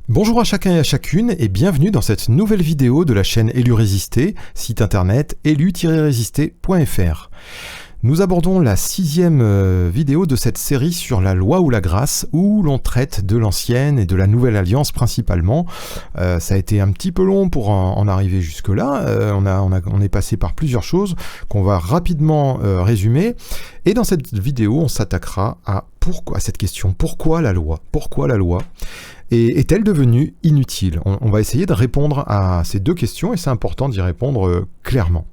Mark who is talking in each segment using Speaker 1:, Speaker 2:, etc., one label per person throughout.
Speaker 1: Bonjour à chacun et à chacune et bienvenue dans cette nouvelle vidéo de la chaîne Élu Résister, site internet élu-résister.fr. Nous abordons la 6e vidéo de cette série sur la loi ou la grâce, où l'on traite de l'ancienne et de la nouvelle alliance principalement. Ça a été un petit peu long pour en arriver jusque-là. On est passé par plusieurs choses qu'on va rapidement résumer. Et dans cette vidéo, on s'attaquera à cette question. Pourquoi la loi ? Pourquoi la loi ? Et est-elle devenue inutile ? On va essayer de répondre à ces deux questions et c'est important d'y répondre clairement.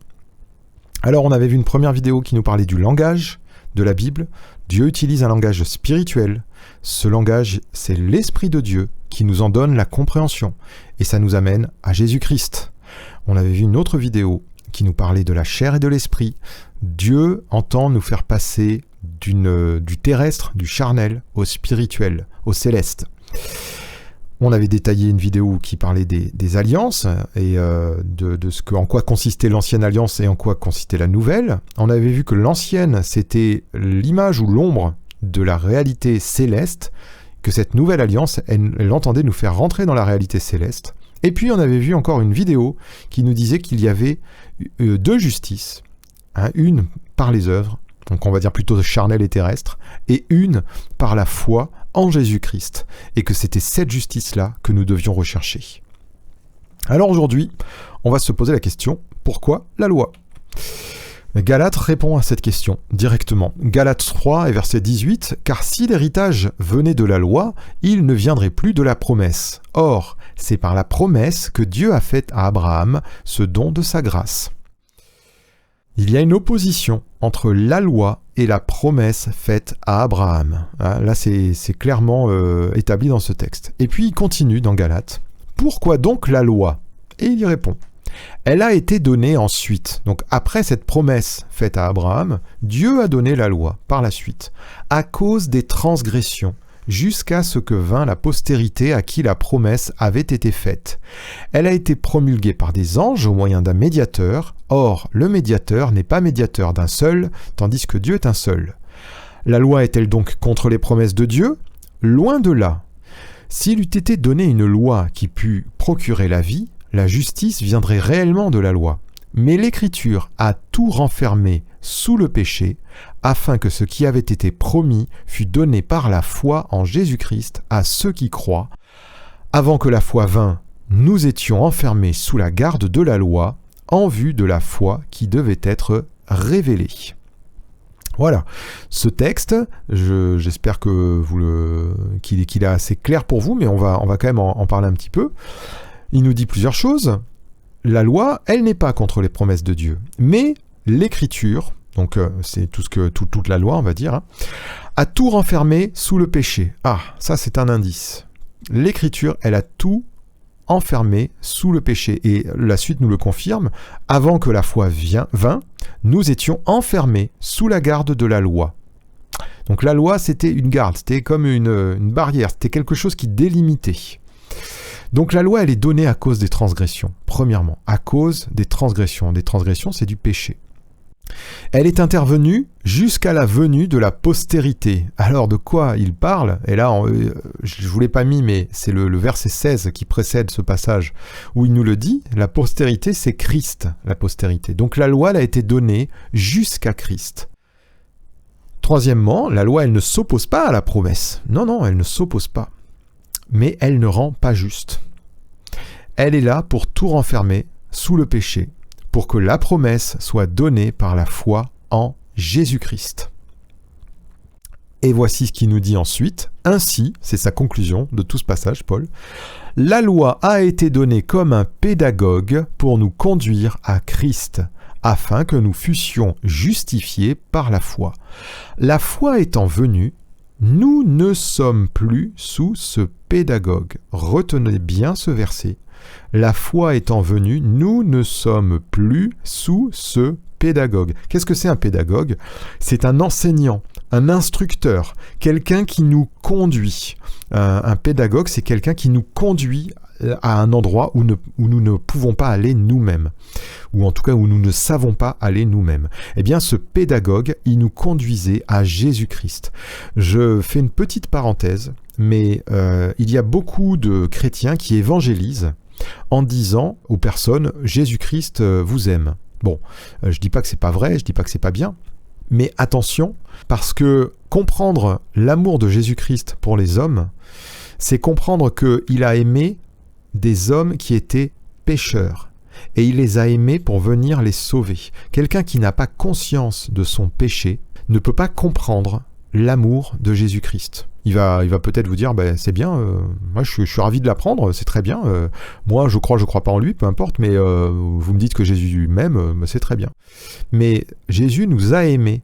Speaker 1: Alors on avait vu une première vidéo qui nous parlait du langage de la Bible. Dieu utilise un langage spirituel. Ce langage, c'est l'Esprit de Dieu qui nous en donne la compréhension. Et ça nous amène à Jésus-Christ. On avait vu une autre vidéo qui nous parlait de la chair et de l'esprit. Dieu entend nous faire passer du terrestre, du charnel, au spirituel, au céleste. On avait détaillé une vidéo qui parlait des alliances et de en quoi consistait l'ancienne alliance et en quoi consistait la nouvelle. On avait vu que l'ancienne, c'était l'image ou l'ombre de la réalité céleste, que cette nouvelle alliance, elle entendait nous faire rentrer dans la réalité céleste. Et puis on avait vu encore une vidéo qui nous disait qu'il y avait deux justices, une par les œuvres, donc on va dire plutôt charnel et terrestre, et une par la foi en Jésus-Christ, et que c'était cette justice-là que nous devions rechercher. Alors aujourd'hui, on va se poser la question, pourquoi la loi ? Galates répond à cette question directement. Galates 3 et verset 18, « Car si l'héritage venait de la loi, il ne viendrait plus de la promesse. Or, c'est par la promesse que Dieu a fait à Abraham ce don de sa grâce. » Il y a une opposition entre la loi et la promesse faite à Abraham. Là, c'est clairement établi dans ce texte. Et puis, il continue dans Galates. « Pourquoi donc la loi ?» Et il y répond. « Elle a été donnée ensuite. » Donc, après cette promesse faite à Abraham, Dieu a donné la loi par la suite, à cause des transgressions, jusqu'à ce que vint la postérité à qui la promesse avait été faite. Elle a été promulguée par des anges au moyen d'un médiateur. Or, le médiateur n'est pas médiateur d'un seul, tandis que Dieu est un seul. La loi est-elle donc contre les promesses de Dieu ? Loin de là. S'il eût été donné une loi qui pût procurer la vie, la justice viendrait réellement de la loi. Mais l'Écriture a tout renfermé sous le péché, afin que ce qui avait été promis fût donné par la foi en Jésus-Christ à ceux qui croient. Avant que la foi vînt, nous étions enfermés sous la garde de la loi, en vue de la foi qui devait être révélée. Voilà, ce texte, j'espère que qu'il est assez clair pour vous, mais on va quand même en parler un petit peu. Il nous dit plusieurs choses. La loi, elle n'est pas contre les promesses de Dieu, mais l'Écriture, donc c'est toute la loi, on va dire, a tout renfermé sous le péché. Ah, ça c'est un indice. L'Écriture, elle a tout enfermé sous le péché. Et la suite nous le confirme. Avant que la foi vînt, nous étions enfermés sous la garde de la loi. Donc la loi, c'était une garde, c'était comme une barrière, c'était quelque chose qui délimitait. Donc la loi, elle est donnée à cause des transgressions, premièrement, à cause des transgressions. Des transgressions, c'est du péché. Elle est intervenue jusqu'à la venue de la postérité. Alors de quoi il parle ? Et là, je ne vous l'ai pas mis, mais c'est le verset 16 qui précède ce passage où il nous le dit. La postérité, c'est Christ, la postérité. Donc la loi, elle a été donnée jusqu'à Christ. Troisièmement, la loi, elle ne s'oppose pas à la promesse. Non, elle ne s'oppose pas. Mais elle ne rend pas juste. Elle est là pour tout renfermer sous le péché, pour que la promesse soit donnée par la foi en Jésus-Christ. Et voici ce qu'il nous dit ensuite. Ainsi, c'est sa conclusion de tout ce passage, Paul, la loi a été donnée comme un pédagogue pour nous conduire à Christ, afin que nous fussions justifiés par la foi. La foi étant venue, nous ne sommes plus sous ce pédagogue. Retenez bien ce verset. La foi étant venue, nous ne sommes plus sous ce pédagogue. Qu'est-ce que c'est un pédagogue ? C'est un enseignant, un instructeur, quelqu'un qui nous conduit. Un pédagogue, c'est quelqu'un qui nous conduit à un endroit où nous ne pouvons pas aller nous-mêmes, ou en tout cas où nous ne savons pas aller nous-mêmes. Eh bien, ce pédagogue, il nous conduisait à Jésus-Christ. Je fais une petite parenthèse, mais il y a beaucoup de chrétiens qui évangélisent en disant aux personnes « Jésus-Christ vous aime ». Bon, je dis pas que c'est pas vrai, je dis pas que c'est pas bien, mais attention, parce que comprendre l'amour de Jésus-Christ pour les hommes, c'est comprendre qu'il a aimé des hommes qui étaient pécheurs, et il les a aimés pour venir les sauver. Quelqu'un qui n'a pas conscience de son péché ne peut pas comprendre l'amour de Jésus-Christ. Il va peut-être vous dire, c'est bien, moi je suis ravi de l'apprendre, c'est très bien, moi je crois pas en lui, peu importe, mais vous me dites que Jésus m'aime, c'est très bien. Mais Jésus nous a aimés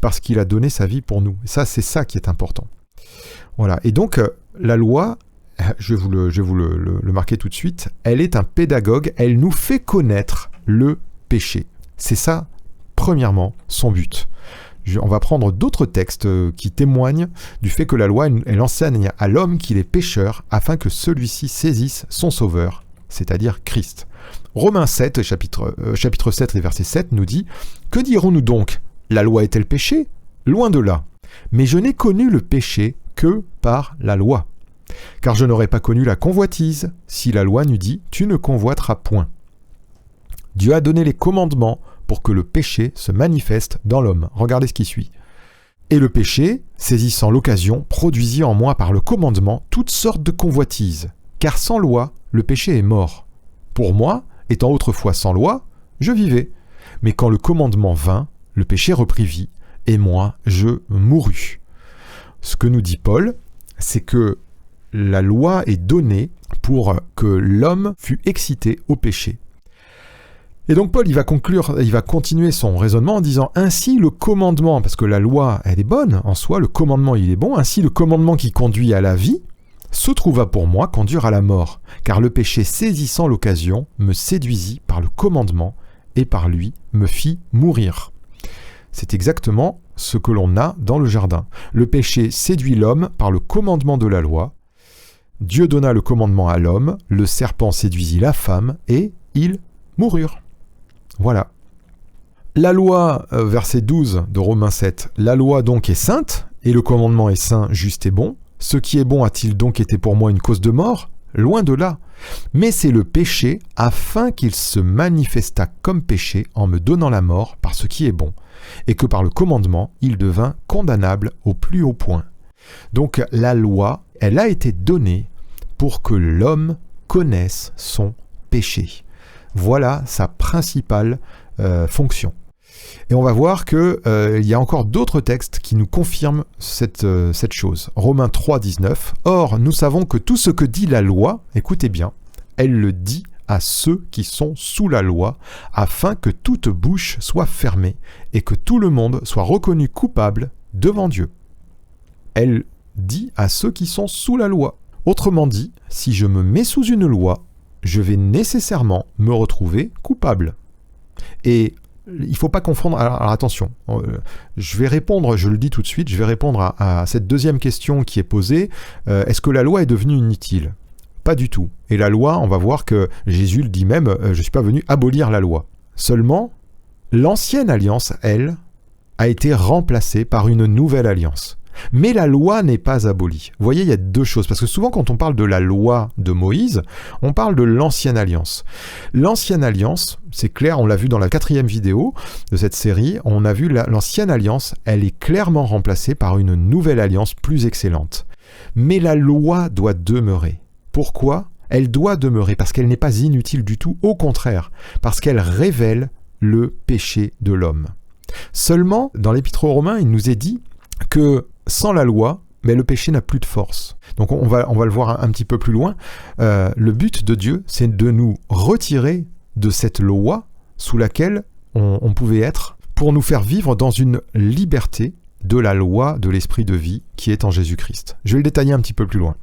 Speaker 1: parce qu'il a donné sa vie pour nous. Ça, c'est ça qui est important. Voilà, et donc la loi, je vais vous le marquer tout de suite, elle est un pédagogue, elle nous fait connaître le péché. C'est ça, premièrement, son but. On va prendre d'autres textes qui témoignent du fait que la loi, elle enseigne à l'homme qu'il est pécheur afin que celui-ci saisisse son sauveur, c'est-à-dire Christ. Romains 7, chapitre 7 et verset 7 nous dit « Que dirons-nous donc ? La loi est-elle péché ? Loin de là. Mais je n'ai connu le péché que par la loi. Car je n'aurais pas connu la convoitise si la loi n'eût dit « Tu ne convoiteras point ». Dieu a donné les commandements pour que le péché se manifeste dans l'homme. Regardez ce qui suit. Et le péché, saisissant l'occasion, produisit en moi par le commandement toutes sortes de convoitises. Car sans loi, le péché est mort. Pour moi, étant autrefois sans loi, je vivais. Mais quand le commandement vint, le péché reprit vie, et moi, je mourus. Ce que nous dit Paul, c'est que la loi est donnée pour que l'homme fût excité au péché. Et donc Paul, il va continuer son raisonnement en disant « Ainsi le commandement », parce que la loi, elle est bonne en soi, le commandement, il est bon, « Ainsi le commandement qui conduit à la vie se trouva pour moi conduire à la mort, car le péché saisissant l'occasion me séduisit par le commandement et par lui me fit mourir. » C'est exactement ce que l'on a dans le jardin. Le péché séduit l'homme par le commandement de la loi. Dieu donna le commandement à l'homme, le serpent séduisit la femme et ils moururent. Voilà. La loi, verset 12 de Romains 7, la loi donc est sainte, et le commandement est saint, juste et bon. Ce qui est bon a-t-il donc été pour moi une cause de mort ? Loin de là. Mais c'est le péché, afin qu'il se manifestât comme péché en me donnant la mort par ce qui est bon, et que par le commandement, il devint condamnable au plus haut point. Donc la loi, elle a été donnée pour que l'homme connaisse son péché. Voilà sa principale fonction. Et on va voir qu'il y a encore d'autres textes qui nous confirment cette chose. Romains 3, 19. « Or, nous savons que tout ce que dit la loi, écoutez bien, elle le dit à ceux qui sont sous la loi, afin que toute bouche soit fermée et que tout le monde soit reconnu coupable devant Dieu. » Elle dit à ceux qui sont sous la loi. Autrement dit, si je me mets sous une loi, je vais nécessairement me retrouver coupable. Et il ne faut pas confondre... Alors attention, je vais répondre, je le dis tout de suite, je vais répondre à cette deuxième question qui est posée. Est-ce que la loi est devenue inutile ? Pas du tout. Et la loi, on va voir que Jésus le dit même, je ne suis pas venu abolir la loi. Seulement, l'ancienne alliance, elle, a été remplacée par une nouvelle alliance. Mais la loi n'est pas abolie. Vous voyez, il y a deux choses. Parce que souvent, quand on parle de la loi de Moïse, on parle de l'ancienne alliance. L'ancienne alliance, c'est clair, on l'a vu dans la 4e vidéo de cette série, on a vu l'ancienne alliance, elle est clairement remplacée par une nouvelle alliance plus excellente. Mais la loi doit demeurer. Pourquoi ? Elle doit demeurer parce qu'elle n'est pas inutile du tout, au contraire, parce qu'elle révèle le péché de l'homme. Seulement, dans l'Épître aux Romains, il nous est dit que sans la loi, mais le péché n'a plus de force. Donc on va le voir un petit peu plus loin. Le but de Dieu, c'est de nous retirer de cette loi sous laquelle on pouvait être pour nous faire vivre dans une liberté de la loi de l'esprit de vie qui est en Jésus-Christ. Je vais le détailler un petit peu plus loin.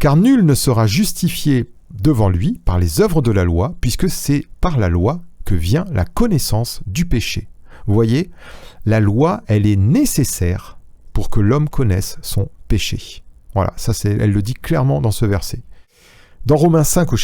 Speaker 1: Car nul ne sera justifié devant lui par les œuvres de la loi, puisque c'est par la loi que vient la connaissance du péché. Vous voyez, la loi, elle est nécessaire pour que l'homme connaisse son péché. Voilà, ça elle le dit clairement dans ce verset. Dans Romains 5 au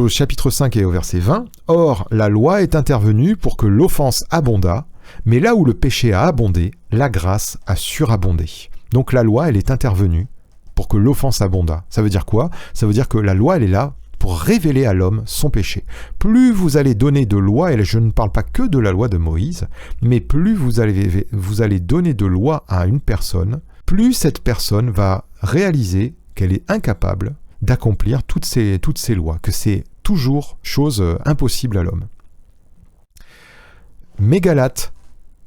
Speaker 1: chapitre 5 et au verset 20, « Or, la loi est intervenue pour que l'offense abondât, mais là où le péché a abondé, la grâce a surabondé. » Donc la loi, elle est intervenue pour que l'offense abondât. Ça veut dire quoi? Ça veut dire que la loi, elle est là pour révéler à l'homme son péché. Plus vous allez donner de loi, et je ne parle pas que de la loi de Moïse, mais plus vous allez donner de loi à une personne, plus cette personne va réaliser qu'elle est incapable d'accomplir toutes ces lois, que c'est toujours chose impossible à l'homme. Mais Galates,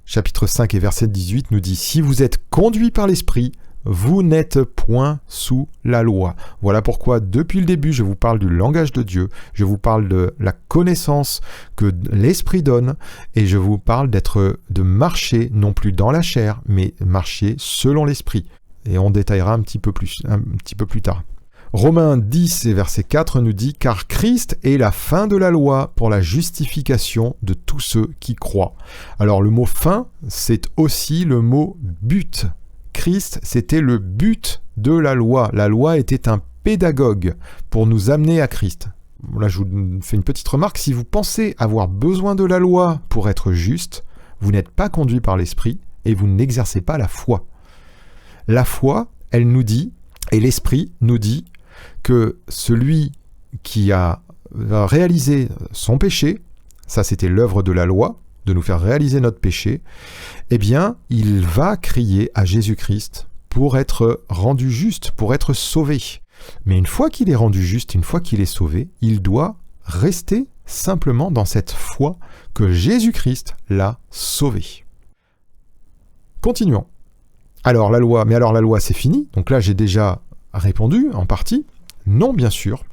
Speaker 1: chapitre 5 et verset 18 nous dit « Si vous êtes conduits par l'Esprit, vous n'êtes point sous la loi. » Voilà pourquoi depuis le début je vous parle du langage de Dieu, je vous parle de la connaissance que l'Esprit donne, et je vous parle de marcher non plus dans la chair, mais marcher selon l'Esprit. Et on détaillera un petit peu plus tard. Romains 10 et verset 4 nous dit « Car Christ est la fin de la loi pour la justification de tous ceux qui croient. » Alors le mot « fin », c'est aussi le mot « but ». Christ, c'était le but de la loi. La loi était un pédagogue pour nous amener à Christ. Là, je vous fais une petite remarque. Si vous pensez avoir besoin de la loi pour être juste, vous n'êtes pas conduit par l'Esprit et vous n'exercez pas la foi. La foi, elle nous dit, et l'Esprit nous dit, que celui qui a réalisé son péché, ça c'était l'œuvre de la loi, de nous faire réaliser notre péché, eh bien, il va crier à Jésus-Christ pour être rendu juste, pour être sauvé. Mais une fois qu'il est rendu juste, une fois qu'il est sauvé, il doit rester simplement dans cette foi que Jésus-Christ l'a sauvé. Continuons. Alors la loi c'est fini, donc là j'ai déjà répondu en partie. Non, bien sûr,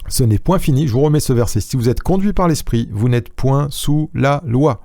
Speaker 1: ce n'est point fini. Je vous remets ce verset. Si vous êtes conduits par l'Esprit, vous n'êtes point sous la loi.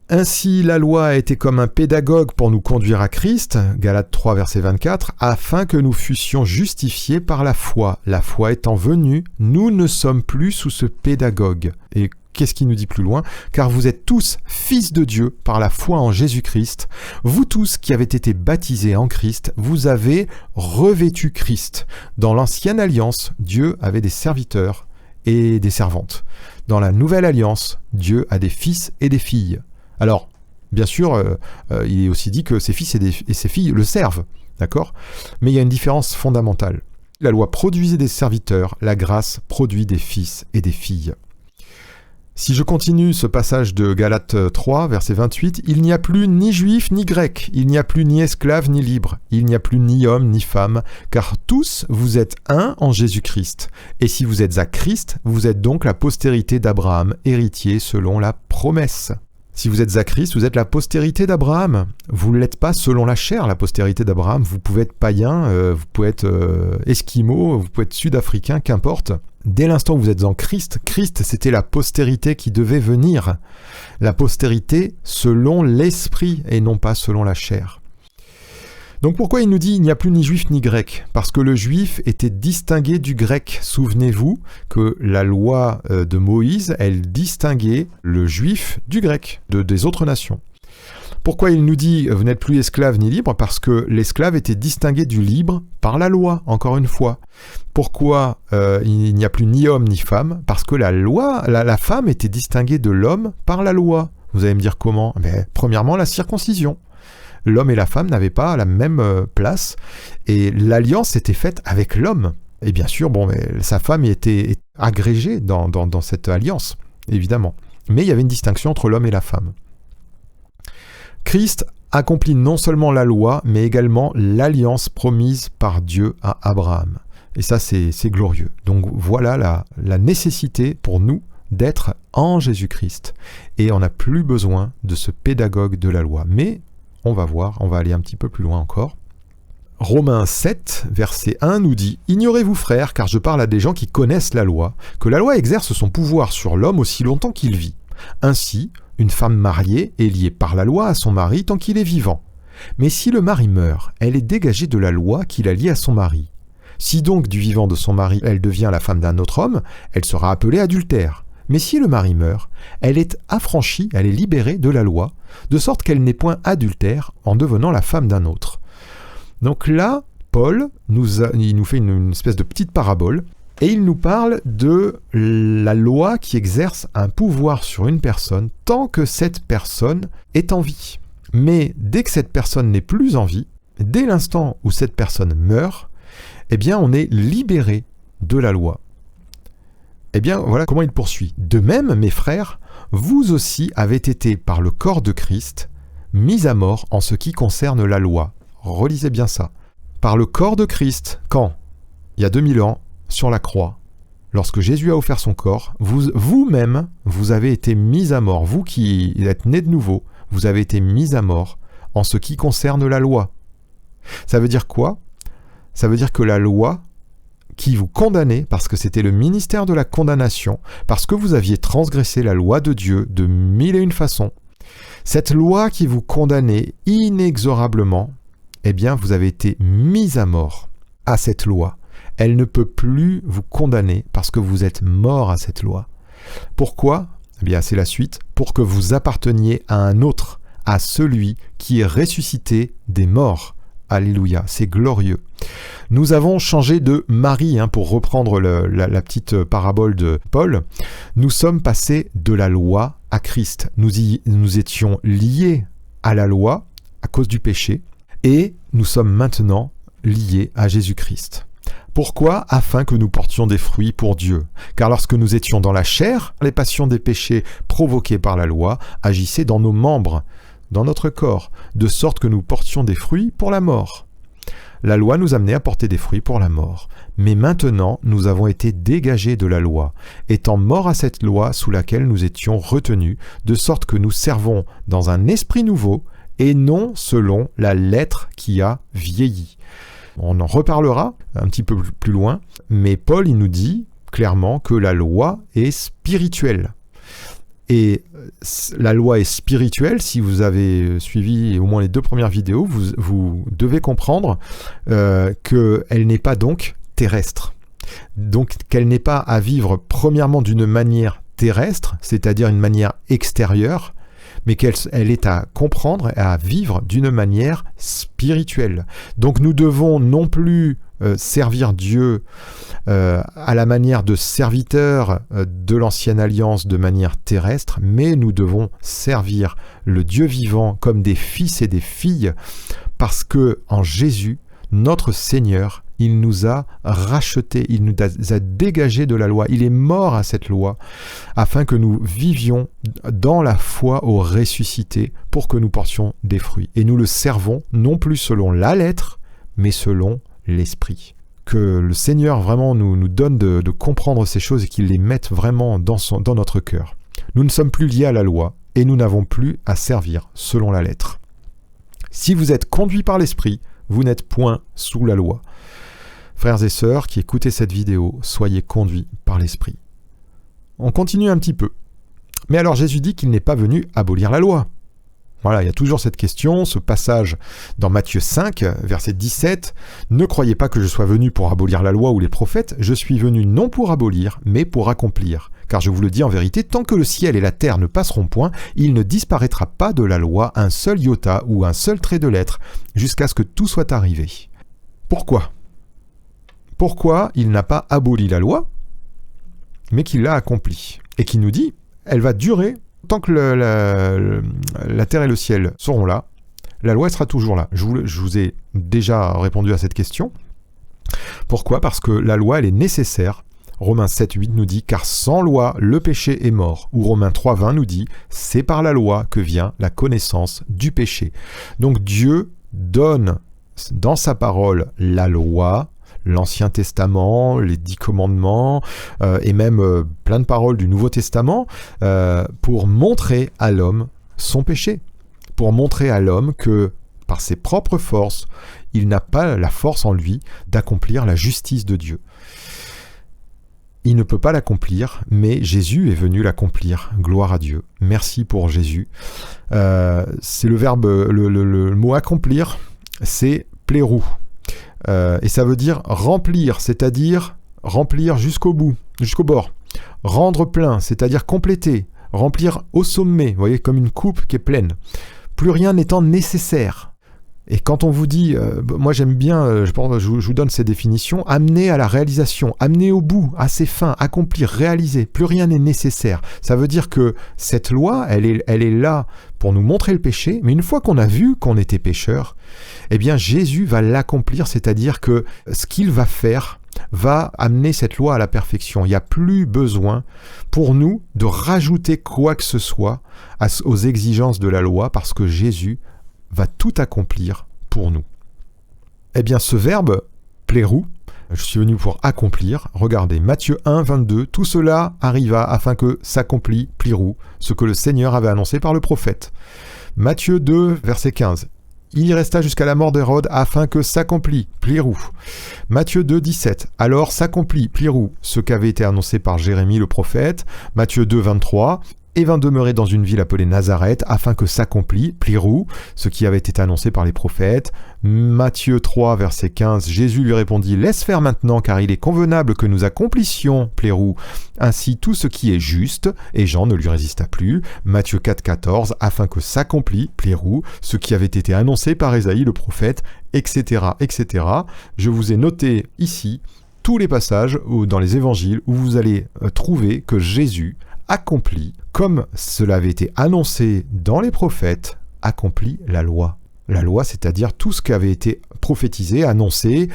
Speaker 1: Ainsi, la loi a été comme un pédagogue pour nous conduire à Christ, Galates 3, verset 24, afin que nous fussions justifiés par la foi. La foi étant venue, nous ne sommes plus sous ce pédagogue. Et qu'est-ce qu'il nous dit plus loin? Car vous êtes tous fils de Dieu par la foi en Jésus-Christ. Vous tous qui avez été baptisés en Christ, vous avez revêtu Christ. Dans l'ancienne alliance, Dieu avait des serviteurs et des servantes. Dans la nouvelle alliance, Dieu a des fils et des filles. Alors, bien sûr, il est aussi dit que ses fils et ses filles le servent, d'accord? Mais il y a une différence fondamentale. La loi produisait des serviteurs, la grâce produit des fils et des filles. Si je continue ce passage de Galates 3, verset 28, « Il n'y a plus ni juif ni grec, il n'y a plus ni esclave ni libre, il n'y a plus ni homme ni femme, car tous vous êtes un en Jésus-Christ. Et si vous êtes à Christ, vous êtes donc la postérité d'Abraham, héritier selon la promesse. » Si vous êtes à Christ, vous êtes la postérité d'Abraham. Vous ne l'êtes pas selon la chair, la postérité d'Abraham. Vous pouvez être païen, vous pouvez être esquimau, vous pouvez être sud-africain, qu'importe. Dès l'instant où vous êtes en Christ, Christ, c'était la postérité qui devait venir. La postérité selon l'esprit et non pas selon la chair. Donc pourquoi il nous dit « il n'y a plus ni juif ni grec » ? Parce que le juif était distingué du grec. Souvenez-vous que la loi de Moïse, elle distinguait le juif du grec, des autres nations. Pourquoi il nous dit « vous n'êtes plus esclave ni libre » ? Parce que l'esclave était distingué du libre par la loi, encore une fois. Pourquoi il n'y a plus ni homme ni femme ? Parce que la femme était distinguée de l'homme par la loi. Vous allez me dire comment ? Premièrement, la circoncision. L'homme et la femme n'avaient pas la même place, et l'alliance était faite avec l'homme. Et bien sûr, sa femme était agrégée dans cette alliance, évidemment. Mais il y avait une distinction entre l'homme et la femme. Christ accomplit non seulement la loi, mais également l'alliance promise par Dieu à Abraham. Et ça, c'est glorieux. Donc voilà la nécessité pour nous d'être en Jésus-Christ. Et on n'a plus besoin de ce pédagogue de la loi. Mais on va voir, on va aller un petit peu plus loin encore. Romains 7, verset 1 nous dit « Ignorez-vous, frères, car je parle à des gens qui connaissent la loi, que la loi exerce son pouvoir sur l'homme aussi longtemps qu'il vit. Ainsi, une femme mariée est liée par la loi à son mari tant qu'il est vivant. Mais si le mari meurt, elle est dégagée de la loi qui la lie à son mari. Si donc du vivant de son mari, elle devient la femme d'un autre homme, elle sera appelée adultère. Mais si le mari meurt, elle est affranchie, elle est libérée de la loi, de sorte qu'elle n'est point adultère en devenant la femme d'un autre. » Donc là, Paul, il nous fait une espèce de petite parabole, et il nous parle de la loi qui exerce un pouvoir sur une personne tant que cette personne est en vie. Mais dès que cette personne n'est plus en vie, dès l'instant où cette personne meurt, eh bien on est libéré de la loi. Eh bien voilà comment il poursuit. De même, mes frères, vous aussi avez été par le corps de Christ mis à mort en ce qui concerne la loi. Relisez bien ça. Par le corps de Christ, quand? Il y a 2000 ans, sur la croix, lorsque Jésus a offert son corps, vous-même, vous avez été mis à mort. Vous qui êtes nés de nouveau, vous avez été mis à mort en ce qui concerne la loi. Ça veut dire quoi? Ça veut dire que la loi qui vous condamnait, parce que c'était le ministère de la condamnation, parce que vous aviez transgressé la loi de Dieu de 1001 façons, cette loi qui vous condamnait inexorablement, eh bien vous avez été mis à mort à cette loi. Elle ne peut plus vous condamner parce que vous êtes mort à cette loi. Pourquoi? Eh bien c'est la suite. Pour que vous apparteniez à un autre, à celui qui est ressuscité des morts. Alléluia, c'est glorieux. Nous avons changé de mari, pour reprendre la petite parabole de Paul. Nous sommes passés de la loi à Christ. Nous étions liés à la loi à cause du péché et nous sommes maintenant liés à Jésus-Christ. Pourquoi? Afin que nous portions des fruits pour Dieu. Car lorsque nous étions dans la chair, les passions des péchés provoquées par la loi agissaient dans nos membres, dans notre corps, de sorte que nous portions des fruits pour la mort. La loi nous amenait à porter des fruits pour la mort. Mais maintenant, nous avons été dégagés de la loi, étant morts à cette loi sous laquelle nous étions retenus, de sorte que nous servons dans un esprit nouveau et non selon la lettre qui a vieilli. On en reparlera un petit peu plus loin, mais Paul il nous dit clairement que la loi est spirituelle. Et la loi est spirituelle. Si vous avez suivi au moins les 2 premières vidéos, vous devez comprendre qu'elle n'est pas donc terrestre. Donc qu'elle n'est pas à vivre premièrement d'une manière terrestre, c'est-à-dire une manière extérieure, mais qu'elle est à comprendre et à vivre d'une manière spirituelle. Donc nous devons non plus servir Dieu à la manière de serviteurs de l'ancienne alliance de manière terrestre, mais nous devons servir le Dieu vivant comme des fils et des filles, parce que en Jésus, notre Seigneur, il nous a rachetés, il nous a dégagés de la loi, il est mort à cette loi, afin que nous vivions dans la foi au ressuscité, pour que nous portions des fruits. Et nous le servons non plus selon la lettre, mais selon l'esprit. Que le Seigneur vraiment nous donne de comprendre ces choses et qu'il les mette vraiment dans notre cœur. Nous ne sommes plus liés à la loi et nous n'avons plus à servir selon la lettre. Si vous êtes conduits par l'esprit, vous n'êtes point sous la loi. Frères et sœurs qui écoutez cette vidéo, soyez conduits par l'esprit. On continue un petit peu. Mais alors Jésus dit qu'il n'est pas venu abolir la loi. Voilà, il y a toujours cette question, ce passage dans Matthieu 5, verset 17. « Ne croyez pas que je sois venu pour abolir la loi ou les prophètes, je suis venu non pour abolir, mais pour accomplir. Car je vous le dis en vérité, tant que le ciel et la terre ne passeront point, il ne disparaîtra pas de la loi un seul iota ou un seul trait de lettre, jusqu'à ce que tout soit arrivé. » Pourquoi? Pourquoi il n'a pas aboli la loi, mais qu'il l'a accomplie? Et qui nous dit, elle va durer tant que la terre et le ciel seront là, la loi sera toujours là. Je vous ai déjà répondu à cette question. Pourquoi? Parce que la loi, elle est nécessaire. Romains 7,8 nous dit « Car sans loi, le péché est mort ». Ou Romains 3,20 nous dit « C'est par la loi que vient la connaissance du péché ». Donc Dieu donne dans sa parole la loi, l'Ancien Testament, les 10 commandements, et même plein de paroles du Nouveau Testament, pour montrer à l'homme son péché, pour montrer à l'homme que, par ses propres forces, il n'a pas la force en lui d'accomplir la justice de Dieu. Il ne peut pas l'accomplir, mais Jésus est venu l'accomplir. Gloire à Dieu. Merci pour Jésus. C'est le verbe, le mot accomplir, c'est plerou. Et ça veut dire remplir, c'est-à-dire remplir jusqu'au bout, jusqu'au bord. Rendre plein, c'est-à-dire compléter, remplir au sommet, vous voyez, comme une coupe qui est pleine. Plus rien n'étant nécessaire. Et quand on vous dit, moi j'aime bien, je vous donne ces définitions, amener à la réalisation, amener au bout, à ses fins, accomplir, réaliser, plus rien n'est nécessaire. Ça veut dire que cette loi, elle est là pour nous montrer le péché, mais une fois qu'on a vu qu'on était pécheur, eh bien Jésus va l'accomplir, c'est-à-dire que ce qu'il va faire va amener cette loi à la perfection. Il n'y a plus besoin pour nous de rajouter quoi que ce soit aux exigences de la loi, parce que Jésus va tout accomplir pour nous. Eh bien, ce verbe « plerou », je suis venu pour accomplir. Regardez, Matthieu 1, 22, « Tout cela arriva afin que s'accomplit, plirou, ce que le Seigneur avait annoncé par le prophète. » Matthieu 2, verset 15, « Il y resta jusqu'à la mort d'Hérode afin que s'accomplit, plirou. » Matthieu 2, 17, « Alors s'accomplit, plirou, ce qu'avait été annoncé par Jérémie le prophète. » Matthieu 2, 23, et vint demeurer dans une ville appelée Nazareth, afin que s'accomplit, plirou, ce qui avait été annoncé par les prophètes. Matthieu 3, verset 15, Jésus lui répondit, « Laisse faire maintenant, car il est convenable que nous accomplissions, plirou, ainsi tout ce qui est juste. » Et Jean ne lui résista plus. Matthieu 4, 14, afin que s'accomplit, plirou, ce qui avait été annoncé par Ésaïe le prophète, etc., etc. Je vous ai noté ici tous les passages dans les évangiles où vous allez trouver que Jésus accomplit, comme cela avait été annoncé dans les prophètes, accomplit la loi. La loi, c'est-à-dire tout ce qui avait été prophétisé, annoncé,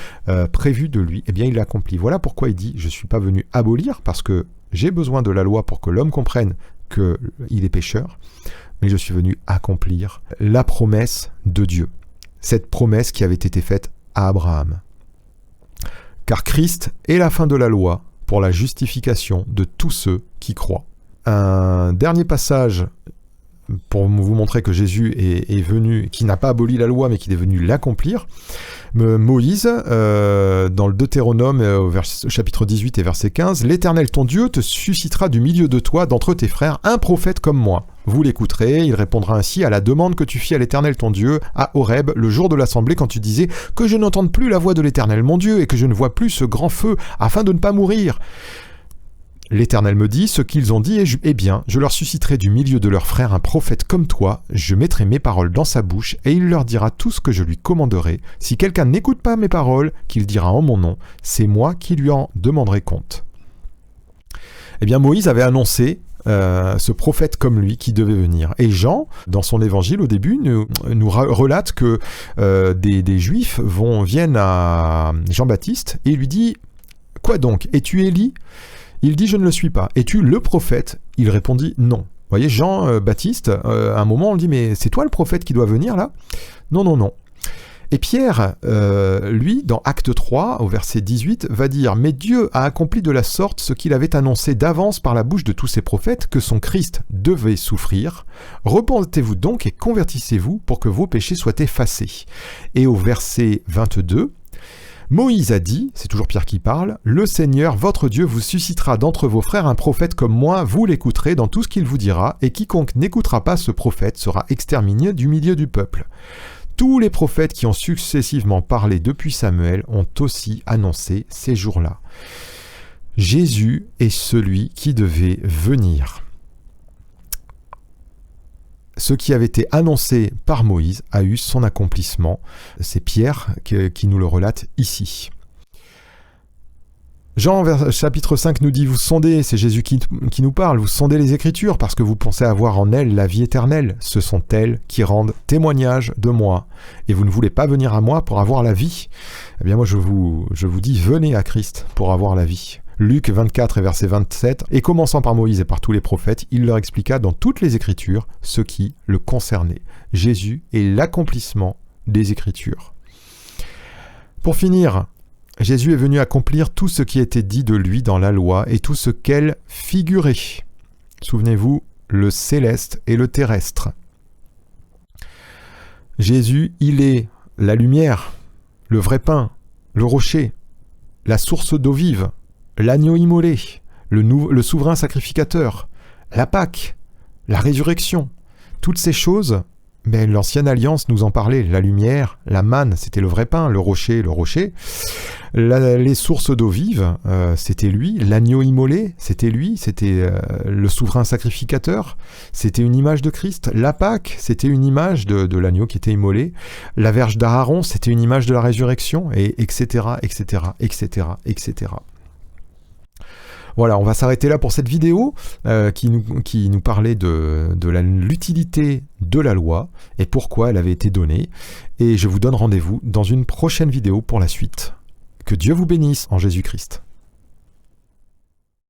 Speaker 1: prévu de lui, eh bien il l'accomplit. Voilà pourquoi il dit « Je ne suis pas venu abolir, parce que j'ai besoin de la loi pour que l'homme comprenne qu'il est pécheur, mais je suis venu accomplir la promesse de Dieu. » Cette promesse qui avait été faite à Abraham. Car Christ est la fin de la loi pour la justification de tous ceux qui croient. Un dernier passage pour vous montrer que Jésus est venu, qui n'a pas aboli la loi, mais qui est venu l'accomplir. Moïse, dans le Deutéronome, au chapitre 18 et verset 15, « L'Éternel ton Dieu te suscitera du milieu de toi, d'entre tes frères, un prophète comme moi. Vous l'écouterez, il répondra ainsi à la demande que tu fis à l'Éternel ton Dieu, à Horeb, le jour de l'assemblée, quand tu disais « Que je n'entende plus la voix de l'Éternel mon Dieu, et que je ne vois plus ce grand feu, afin de ne pas mourir. » L'Éternel me dit, ce qu'ils ont dit est bien, je leur susciterai du milieu de leurs frères un prophète comme toi, je mettrai mes paroles dans sa bouche, et il leur dira tout ce que je lui commanderai. Si quelqu'un n'écoute pas mes paroles, qu'il dira en mon nom, c'est moi qui lui en demanderai compte. Eh bien, Moïse avait annoncé ce prophète comme lui qui devait venir. Et Jean, dans son évangile au début, nous relate que des Juifs viennent à Jean-Baptiste et lui dit « Quoi donc, es-tu Élie ?» Il dit « Je ne le suis pas. Es-tu le prophète ?» Il répondit « Non. » Vous voyez, Jean-Baptiste, à un moment, on lui dit « Mais c'est toi le prophète qui doit venir là ?» Non, non, non. Et Pierre, lui, dans Acte 3, au verset 18, va dire « Mais Dieu a accompli de la sorte ce qu'il avait annoncé d'avance par la bouche de tous ses prophètes, que son Christ devait souffrir. Repentez-vous donc et convertissez-vous pour que vos péchés soient effacés. » Et au verset 22, Moïse a dit, c'est toujours Pierre qui parle, « Le Seigneur, votre Dieu, vous suscitera d'entre vos frères un prophète comme moi, vous l'écouterez dans tout ce qu'il vous dira, et quiconque n'écoutera pas ce prophète sera exterminé du milieu du peuple. » Tous les prophètes qui ont successivement parlé depuis Samuel ont aussi annoncé ces jours-là. Jésus est celui qui devait venir. Ce qui avait été annoncé par Moïse a eu son accomplissement. C'est Pierre qui nous le relate ici. Jean, chapitre 5, nous dit « Vous sondez », c'est Jésus qui nous parle, « vous sondez les Écritures parce que vous pensez avoir en elles la vie éternelle. Ce sont elles qui rendent témoignage de moi. Et vous ne voulez pas venir à moi pour avoir la vie. » Eh bien moi je vous dis « Venez à Christ pour avoir la vie. » Luc 24 et verset 27, et commençant par Moïse et par tous les prophètes, il leur expliqua dans toutes les Écritures ce qui le concernait. Jésus est l'accomplissement des Écritures. Pour finir, Jésus est venu accomplir tout ce qui était dit de lui dans la loi et tout ce qu'elle figurait. Souvenez-vous, le céleste et le terrestre. Jésus, il est la lumière, le vrai pain, le rocher, la source d'eau vive, l'agneau immolé, le souverain sacrificateur, la Pâque, la résurrection. Toutes ces choses Mais l'ancienne alliance nous en parlait, la lumière, la manne, c'était le vrai pain, le rocher, les sources d'eau vive, c'était lui, l'agneau immolé, c'était lui, c'était le souverain sacrificateur, c'était une image de Christ, la Pâque, c'était une image de l'agneau qui était immolé, la verge d'Aaron, c'était une image de la résurrection, et etc., etc., etc., etc. Voilà, on va s'arrêter là pour cette vidéo qui nous parlait de l'utilité de la loi et pourquoi elle avait été donnée. Et je vous donne rendez-vous dans une prochaine vidéo pour la suite. Que Dieu vous bénisse en Jésus-Christ.